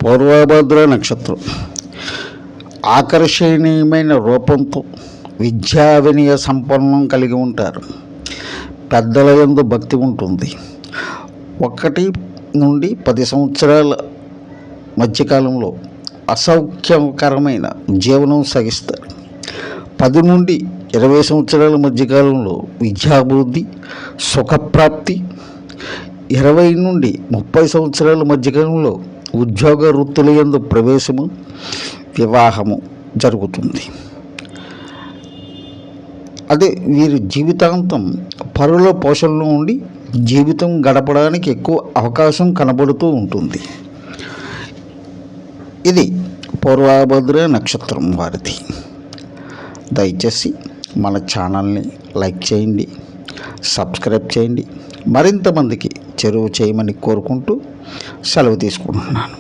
పూర్వభద్ర నక్షత్రం ఆకర్షణీయమైన రూపంతో విద్యా వినయ సంపన్నం కలిగి ఉంటారు. పెద్దల యందు భక్తి ఉంటుంది. 1 నుండి 10 సంవత్సరాల మధ్యకాలంలో అసౌఖ్యకరమైన జీవనం సాగిస్తారు. 10 నుండి 20 సంవత్సరాల మధ్యకాలంలో విద్యాభివృద్ధి, సుఖప్రాప్తి, 20 నుండి 30 సంవత్సరాల మధ్యకాలంలో ఉద్యోగ వృత్తుల యందు ప్రవేశము, వివాహము జరుగుతుంది. అదే వీరి జీవితాంతం పరుల పోషణలో ఉండి జీవితం గడపడానికి ఎక్కువ అవకాశం కనబడుతూ ఉంటుంది. ఇది పూర్వభద్ర నక్షత్రం వారిది. దయచేసి మన ఛానల్ని లైక్ చేయండి, సబ్స్క్రైబ్ చేయండి, మరింత మందికి చేరువ చేయమని కోరుకుంటూ సెలవు తీసుకుంటున్నాను.